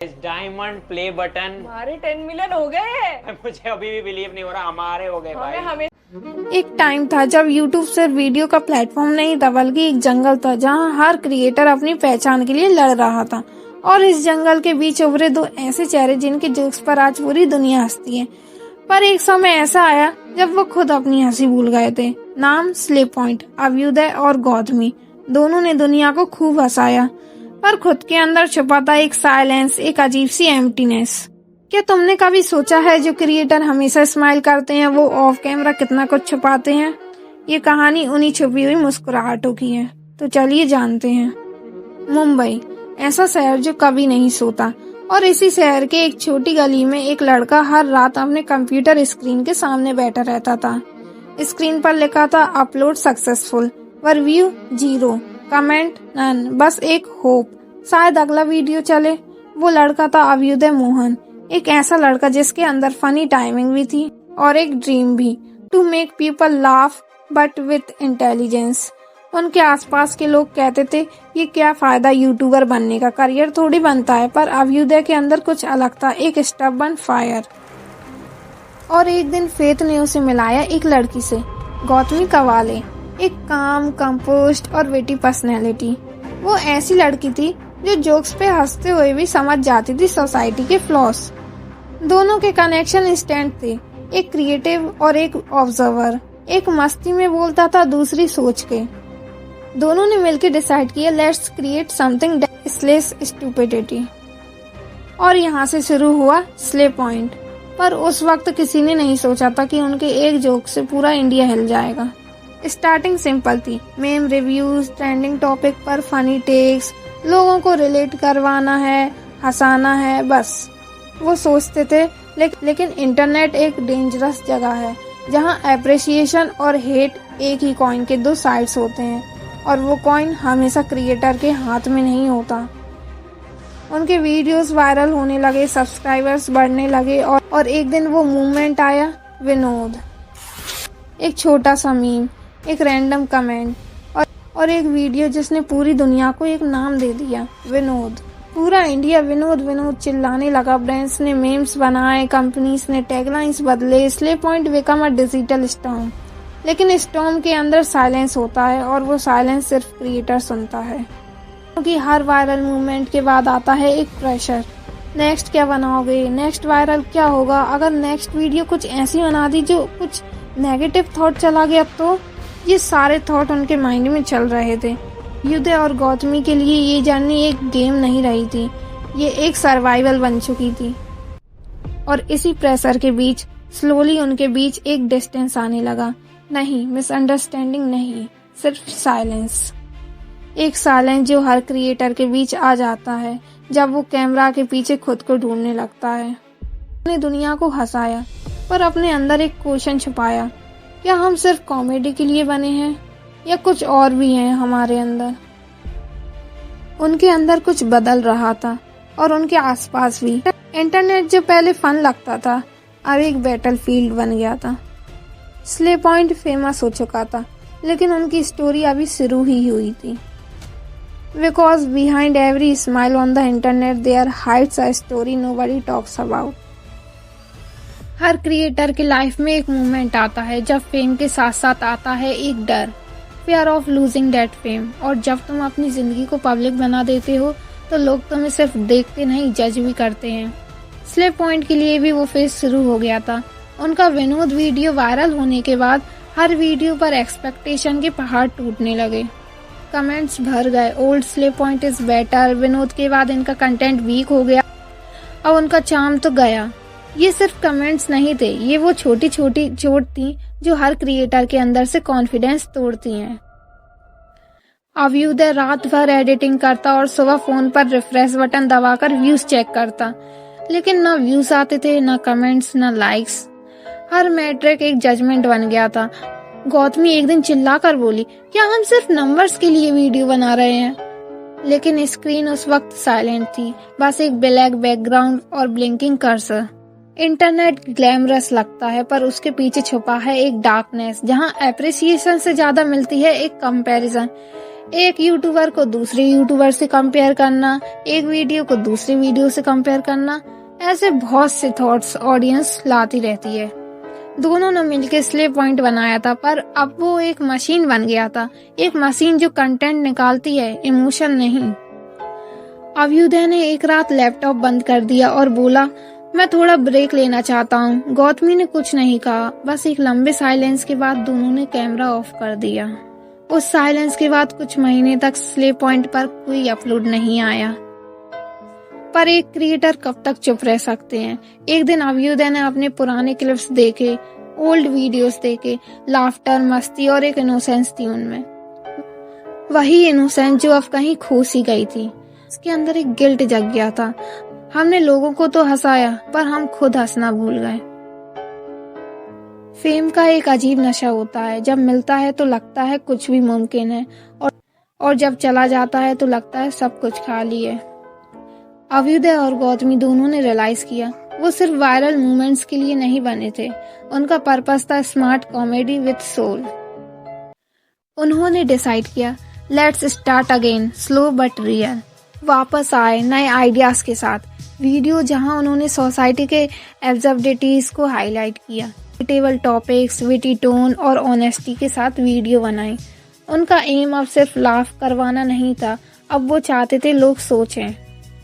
Diamond play button. हमारे 10 million हो गए। मुझे अभी भी बिलीव नहीं हो रहा, हमारे हो गए भाई। हमें एक टाइम था जब YouTube सिर्फ वीडियो का प्लेटफॉर्म नहीं था बल्कि एक जंगल था जहां हर क्रिएटर अपनी पहचान के लिए लड़ रहा था। और इस जंगल के बीच उभरे दो ऐसे चेहरे जिनके जोक्स पर आज पूरी दुनिया हंसती है। पर एक समय ऐसा आया जब वो खुद अपनी हंसी भूल गए थे। नाम स्लेप पॉइंट, अभ्युदय और गौतमी दोनों ने दुनिया को खूब हंसाया, पर खुद के अंदर छुपा था एक साइलेंस, एक अजीब सी एम्प्टीनेस। क्या तुमने कभी सोचा है जो क्रिएटर हमेशा स्माइल करते हैं वो ऑफ कैमरा कितना कुछ छुपाते हैं? ये कहानी उन्हीं छुपी हुई मुस्कुराहटों की है। तो चलिए जानते हैं। मुंबई, ऐसा शहर जो कभी नहीं सोता। और इसी शहर के एक छोटी गली में एक लड़का हर रात अपने कंप्यूटर स्क्रीन के सामने बैठा रहता था। स्क्रीन पर लिखा था अपलोड सक्सेसफुल, पर व्यू 0, कमेंट नन, बस एक होप शायद अगला वीडियो चले। वो लड़का था अभ्युदय मोहन, एक ऐसा लड़का जिसके अंदर फनी टाइमिंग भी थी और एक ड्रीम भी, to make people laugh but with intelligence. उनके आसपास के लोग कहते थे ये क्या फायदा यूट्यूबर बनने का, करियर थोड़ी बनता है। पर अभ्युदय के अंदर कुछ अलग था, एक स्टबर्न फायर। और एक दिन फेथ ने उसे मिलाया एक लड़की से, गौतमी कवाले, एक काम, कंपोस्ट और विटी पर्सनैलिटी। वो ऐसी लड़की थी जो जोक्स पे हंसते हुए भी समझ जाती थी सोसाइटी के फ्लॉस। दोनों के कनेक्शन इंस्टेंट थे, एक क्रिएटिव और एक ऑब्जर्वर। एक मस्ती में बोलता था, दूसरी सोच के। दोनों ने मिलकर डिसाइड किया let's create something slash stupidity. और यहाँ से शुरू हुआ स्लेप पॉइंट। पर उस वक्त किसी ने नहीं सोचा था कि उनके एक जोक से पूरा इंडिया हिल जाएगा। स्टार्टिंग सिंपल थी, मेम रिव्यूज, ट्रेंडिंग टॉपिक पर फनी टेक्स, लोगों को रिलेट करवाना है, हंसाना है, बस। वो सोचते थे लेकिन इंटरनेट एक डेंजरस जगह है जहां एप्रिसिएशन और हेट एक ही कॉइन के दो साइड्स होते हैं, और वो कॉइन हमेशा क्रिएटर के हाथ में नहीं होता। उनके वीडियोस वायरल होने लगे, सब्सक्राइबर्स बढ़ने लगे और एक दिन वो मूवमेंट आया, विनोद। एक छोटा सा मीम, एक रैंडम कमेंट और एक वीडियो जिसने पूरी दुनिया को एक नाम दे दिया, विनोद। पूरा इंडिया विनोद विनोद चिल्लाने लगा। ब्रांड्स ने मेम्स बनाए, कंपनीज ने टैगलाइंस बदले। Slap point become a digital storm. लेकिन स्टॉर्म के अंदर साइलेंस होता है और वो साइलेंस सिर्फ क्रिएटर सुनता है, क्योंकि हर वायरल मूवमेंट के बाद आता है एक प्रेशर। नेक्स्ट क्या बनाओगे, नेक्स्ट वायरल क्या होगा, अगर नेक्स्ट वीडियो कुछ ऐसी बना दी जो कुछ नेगेटिव थॉट चला गया तो। ये सारे थॉट उनके माइंड में चल रहे थे। अभ्युदय और गौतमी के लिए ये जर्नी एक गेम नहीं रही थी, ये एक सर्वाइवल बन चुकी थी। और इसी प्रेशर के बीच स्लोली उनके बीच एक डिस्टेंस आने लगा। नहीं, मिसअंडरस्टैंडिंग नहीं, सिर्फ साइलेंस। एक साइलेंस जो हर क्रिएटर के बीच आ जाता है जब वो कैमरा के पीछे खुद को ढूंढने लगता है। अपने दुनिया को हंसाया, पर अपने अंदर एक क्वेश्चन छुपाया, क्या हम सिर्फ कॉमेडी के लिए बने हैं या कुछ और भी है हमारे अंदर? उनके अंदर कुछ बदल रहा था और उनके आसपास भी। इंटरनेट जो पहले फन लगता था अब एक बैटलफील्ड बन गया था। स्लेप पॉइंट फेमस हो चुका था, लेकिन उनकी स्टोरी अभी शुरू ही हुई थी। Because behind every smile on the internet there hides a story nobody talks about. हर क्रिएटर के लाइफ में एक मोमेंट आता है जब फेम के साथ साथ आता है एक डर, fair of losing that fame. और जब तुम अपनी जिंदगी को पब्लिक बना देते हो तो लोग तुम्हें सिर्फ देखते नहीं, जज भी करते हैं। स्लेप पॉइंट के लिए भी वो फेज शुरू हो गया था। उनका विनोद वीडियो वायरल होने के बाद हर वीडियो पर एक्सपेक्टेशन के पहाड़ टूटने लगे। कमेंट्स भर गए, old slap point is better. Vinod के बाद इनका कंटेंट वीक हो गया, अब उनका चार्म तो गया। ये सिर्फ कमेंट्स नहीं थे, ये वो छोटी छोटी चोट थी जो हर क्रिएटर के अंदर से कॉन्फिडेंस तोड़ती हैं। अभ्युदय रात भर एडिटिंग करता और सुबह फोन पर रिफ्रेश बटन दबाकर व्यूज चेक करता, लेकिन ना व्यूज आते थे, ना कमेंट्स, ना लाइक्स। हर मैट्रिक एक जजमेंट बन गया था। गौतमी एक दिन चिल्लाकर बोली, क्या हम सिर्फ नंबर्स के लिए वीडियो बना रहे हैं? लेकिन स्क्रीन उस वक्त साइलेंट थी, बस एक ब्लैक बैकग्राउंड और ब्लिंकिंग कर्सर। इंटरनेट ग्लैमरस लगता है, पर उसके पीछे छुपा है एक डार्कनेस जहां एप्रिसिएशन से ज्यादा मिलती है एक कंपैरिजन। एक यूट्यूबर को दूसरे यूट्यूबर से कंपेयर करना, एक वीडियो को दूसरे वीडियो से कंपेयर करना, ऐसे बहुत से थॉट्स ऑडियंस लाती रहती है। दोनों ने मिलकर स्लेव पॉइंट बनाया था, पर अब वो एक मशीन बन गया था, एक मशीन जो कंटेंट निकालती है, इमोशन नहीं। अभ्युदय ने एक रात लैपटॉप बंद कर दिया और बोला, मैं थोड़ा ब्रेक लेना चाहता हूँ। गौतमी ने कुछ नहीं कहा, बस एक लंबे साइलेंस के बाद दोनों ने कैमरा ऑफ कर दिया। उस साइलेंस के बाद कुछ महीने तक स्लेव पॉइंट पर कोई अपलोड नहीं आया। पर एक क्रिएटर कब तक चुप रह सकते हैं। एक दिन अभ्युदय ने अपने पुराने क्लिप्स देखे, ओल्ड वीडियोस देखे, लाफ्टर, मस्ती और एक इनोसेंस थी उनमें, वही इनोसेंस जो अब कहीं खो सी गई थी। उसके अंदर एक गिल्ट जग गया था, हमने लोगों को तो हंसाया पर हम खुद हंसना भूल गए। फेम का एक अजीब नशा होता है, जब मिलता है तो लगता है कुछ भी मुमकिन है, और जब चला जाता है तो लगता है सब कुछ खाली है। अभ्युदय और गौतमी दोनों ने रियलाइज किया वो सिर्फ वायरल मूवमेंट्स के लिए नहीं बने थे, उनका पर्पस था स्मार्ट कॉमेडी विद सोल। उन्होंने डिसाइड किया, let's start again, slow but real. वापस आए नए आइडियाज के साथ, वीडियो जहां उन्होंने सोसाइटी के एब्सर्डिटीज को हाईलाइट किया, टेबल टॉपिक्स, विटी टोन और ऑनेस्टी के साथ वीडियो बनाई। उनका एम अब सिर्फ लाफ करवाना नहीं था, अब वो चाहते थे लोग सोचें।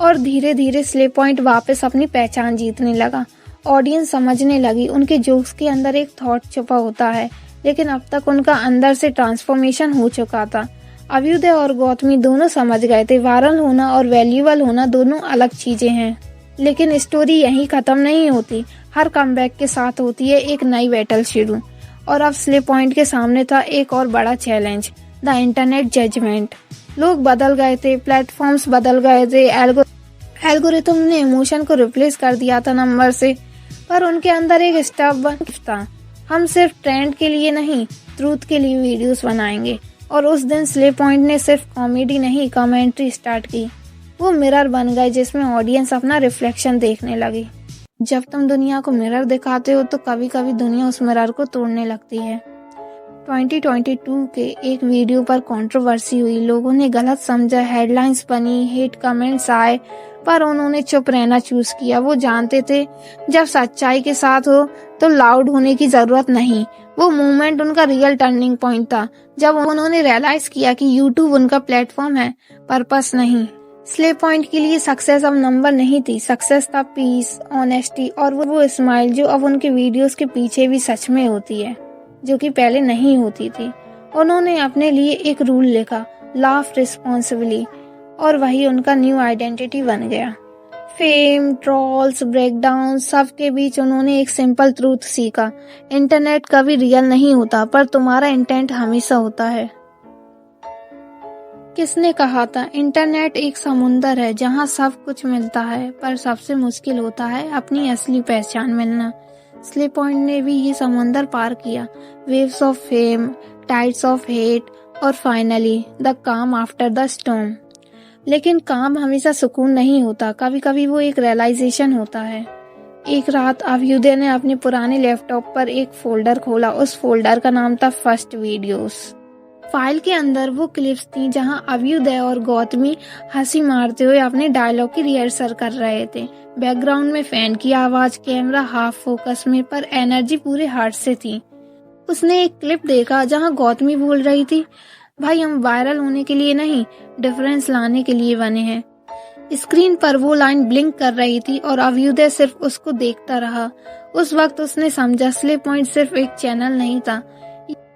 और धीरे धीरे स्लेव पॉइंट वापस अपनी पहचान जीतने लगा। ऑडियंस समझने लगी उनके जोक्स के अंदर एक थॉट छुपा होता है, लेकिन अब तक उनका अंदर से ट्रांसफॉर्मेशन हो चुका था। अभ्युदय और गौतमी दोनों समझ गए थे वायरल होना और वैल्यूएबल होना दोनों अलग चीजें हैं। लेकिन स्टोरी यहीं खत्म नहीं होती, हर कमबैक के साथ होती है एक नई बैटल शुरू। और अब स्लेव पॉइंट के सामने था एक और बड़ा चैलेंज, द इंटरनेट जजमेंट। लोग बदल गए थे, प्लेटफॉर्म्स बदल गए थे, एल्गोरिथम ने इमोशन को रिप्लेस कर दिया था नंबर से, पर उनके अंदर एक स्टबर्न था, हम सिर्फ ट्रेंड के लिए नहीं, ट्रूथ के लिए वीडियोस बनाएंगे। और उस दिन स्लेव पॉइंट ने सिर्फ कॉमेडी नहीं, कमेंट्री स्टार्ट की। वो मिरर बन गए जिसमें ऑडियंस अपना रिफ्लेक्शन देखने लगी। जब तुम दुनिया को मिरर दिखाते हो तो कभी कभी दुनिया उस मिरर को तोड़ने लगती है। 2022 के एक वीडियो पर कंट्रोवर्सी हुई, लोगों ने गलत समझा, हेडलाइंस बनी, हेट कमेंट्स आए, पर उन्होंने चुप रहना चूज किया। वो जानते थे जब सच्चाई के साथ हो तो लाउड होने की जरूरत नहीं। वो मूवमेंट उनका रियल टर्निंग पॉइंट था, जब उन्होंने रियलाइज किया कि यूट्यूब उनका प्लेटफॉर्म है, पर्पस नहीं। स्लेव पॉइंट के लिए सक्सेस अब नंबर नहीं थी, सक्सेस था पीस, ऑनेस्टी और वो स्माइल जो अब उनके वीडियोस के पीछे भी सच में होती है, जो कि पहले नहीं होती थी। उन्होंने अपने लिए एक रूल लिखा, लाफ रिस्पॉन्सिबली, और वही उनका न्यू आइडेंटिटी बन गया। फेम, ट्रॉल्स, ब्रेकडाउन, सब के बीच उन्होंने एक सिंपल ट्रूथ सीखा, इंटरनेट कभी रियल नहीं होता, पर तुम्हारा इंटेंट हमेशा होता है। किसने कहा था, इंटरनेट एक समुंदर है जहाँ सब कुछ मिलता है, पर सबसे मुश्किल होता है अपनी असली पहचान मिलना। स्लेव पॉइंट ने भी ये समुंदर पार किया, waves of fame, tides of hate और फाइनली द काम आफ्टर द स्टॉर्म। लेकिन काम हमेशा सुकून नहीं होता, कभी कभी वो एक रियलाइजेशन होता है। एक रात अभ्युदय ने अपने पुराने लैपटॉप पर एक फोल्डर खोला, उस फोल्डर का नाम था फर्स्ट वीडियोस। फाइल के अंदर वो क्लिप्स थी जहां अभ्युदय और गौतमी हंसी मारते हुए अपने डायलॉग की रिहर्सल कर रहे थे। बैकग्राउंड में फैन की आवाज, कैमरा हाफ फोकस में, पर एनर्जी पूरे हार्ट से थी। उसने एक क्लिप देखा जहां गौतमी बोल रही थी, भाई हम वायरल होने के लिए नहीं, डिफरेंस लाने के लिए बने हैं। स्क्रीन पर वो लाइन ब्लिंक कर रही थी और अभ्युदय सिर्फ उसको देखता रहा। उस वक्त उसने समझा स्लेव पॉइंट सिर्फ एक चैनल नहीं था,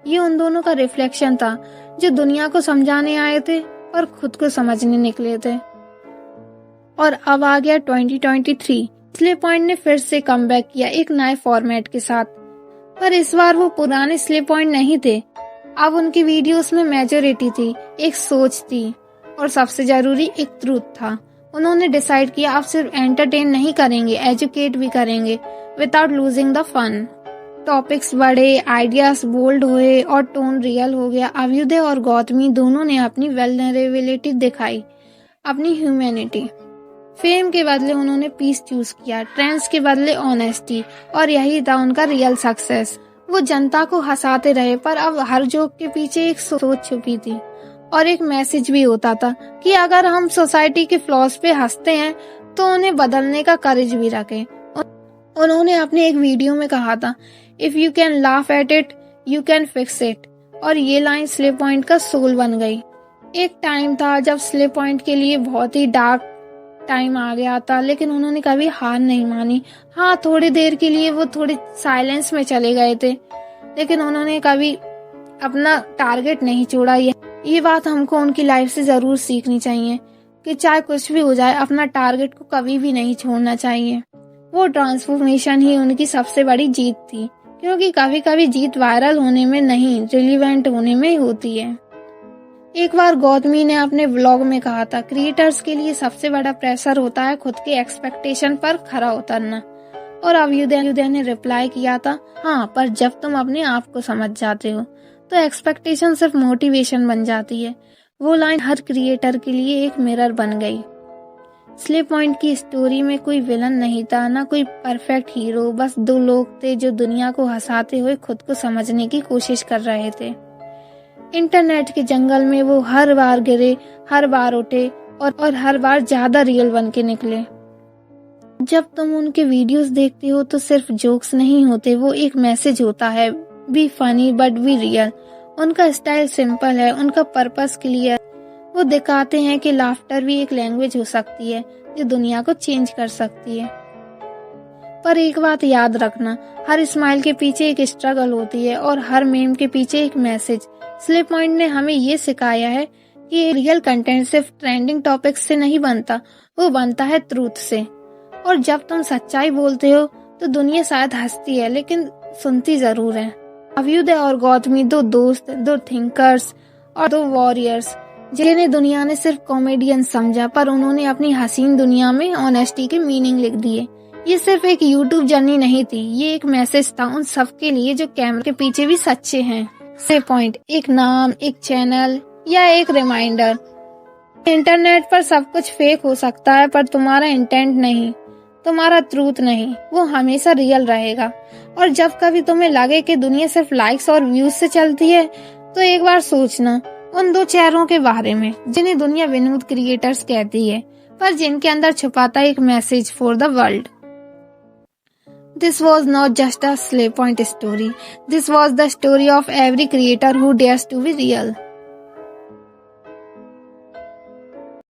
ये उन दोनों का रिफ्लेक्शन था जो दुनिया को समझाने आए थे और खुद को समझने निकले थे। और अब आ गया 2023। स्लेव पॉइंट ने फिर से कमबैक किया एक नए फॉर्मेट के साथ, पर इस बार वो पुराने स्लेव पॉइंट नहीं थे। अब उनकी वीडियोस में मेजोरिटी थी, एक सोच थी और सबसे जरूरी एक ट्रूथ था। उन्होंने डिसाइड किया अब सिर्फ एंटरटेन नहीं करेंगे, एजुकेट भी करेंगे without losing the fun. Topics बढ़े, आइडियाज बोल्ड हुए और टोन रियल हो गया। अभ्युदय और गौतमी दोनों ने अपनी वेलनरेबिलिटी दिखाई, अपनी ह्यूमैनिटी। फेम के बदले उन्होंने पीस चूज किया, ट्रेंड्स के बदले ऑनेस्टी, और यही था उनका रियल सक्सेस। वो जनता को हंसाते रहे, पर अब हर जोक के पीछे एक सोच छुपी थी। और एक मैसेज भी होता था कि अगर हम सोसाइटी के फ्लॉज पे हंसते हैं तो उन्हें बदलने का करेज भी रखें। उन्होंने अपने एक वीडियो में कहा था, if you can laugh at it you can fix it, और ये लाइन स्लिप पॉइंट का सोल बन गई। एक टाइम था जब स्लिप पॉइंट के लिए बहुत ही डार्क टाइम आ गया था, लेकिन उन्होंने कभी हार नहीं मानी। हाँ, थोड़ी देर के लिए वो थोड़े साइलेंस में चले गए थे, लेकिन उन्होंने कभी अपना टारगेट नहीं छोड़ा। ये बात हमको उनकी लाइफ से जरूर सीखनी चाहिए कि चाहे कुछ भी हो जाए, अपना टारगेट को कभी भी नहीं छोड़ना चाहिए। वो ट्रांसफॉर्मेशन ही उनकी सबसे बड़ी जीत थी, क्योंकि कभी कभी जीत वायरल होने में नहीं, रिलीवेंट होने में होती है। एक बार गौतमी ने अपने व्लॉग में कहा था, क्रिएटर्स के लिए सबसे बड़ा प्रेशर होता है खुद के एक्सपेक्टेशन पर खरा उतरना। और अभ्युदय ने रिप्लाई किया था, हाँ, पर जब तुम अपने आप को समझ जाते हो तो एक्सपेक्टेशन सिर्फ मोटिवेशन बन जाती है। वो लाइन हर क्रिएटर के लिए एक मिरर बन गई। स्लिप पॉइंट की स्टोरी में कोई विलन नहीं था, ना कोई परफेक्ट हीरो, बस दो लोग थे जो दुनिया को हंसाते हुए खुद को समझने की कोशिश कर रहे थे। इंटरनेट के जंगल में वो हर बार गिरे, हर बार उठे और हर बार ज्यादा रियल बन के निकले। जब तुम उनके वीडियोस देखते हो तो सिर्फ जोक्स नहीं होते, वो एक मैसेज होता है, be funny but be real. उनका स्टाइल सिंपल है, उनका पर्पस क्लियर। वो दिखाते हैं कि लाफ्टर भी एक लैंग्वेज हो सकती है जो दुनिया को चेंज कर सकती है। पर एक बात याद रखना, हर स्माइल के पीछे एक स्ट्रगल होती है और हर मेम के पीछे एक मैसेज। स्लिप पॉइंट ने हमें ये सिखाया है कि रियल कंटेंट सिर्फ ट्रेंडिंग टॉपिक्स से नहीं बनता, वो बनता है ट्रूथ से। और जब तुम सच्चाई बोलते हो तो दुनिया शायद हंसती है, लेकिन सुनती जरूर है। अभ्युदय और गौतमी दो दोस्त, दो थिंकर्स और दो वॉरियर्स, जिन्हें दुनिया ने सिर्फ कॉमेडियन समझा, पर उन्होंने अपनी हसीन दुनिया में ऑनेस्टी के मीनिंग लिख दिए। ये सिर्फ एक यूट्यूब जर्नी नहीं थी, ये एक मैसेज था उन सबके लिए जो कैमरे के पीछे भी सच्चे हैं। स्लिप पॉइंट एक नाम, एक चैनल या एक रिमाइंडर। इंटरनेट पर सब कुछ फेक हो सकता है, पर तुम्हारा इंटेंट नहीं, तुम्हारा ट्रूथ नहीं, वो हमेशा रियल रहेगा। और जब कभी तुम्हें लगे कि दुनिया सिर्फ लाइक्स और व्यूज से चलती है, तो एक बार सोचना उन दो चेहरों के बारे में जिन्हें दुनिया विनोद क्रिएटर्स कहती है, पर जिनके अंदर छुपाता एक message for the world. This was not just a Slip Point story. This was the story of every creator who dares to be real.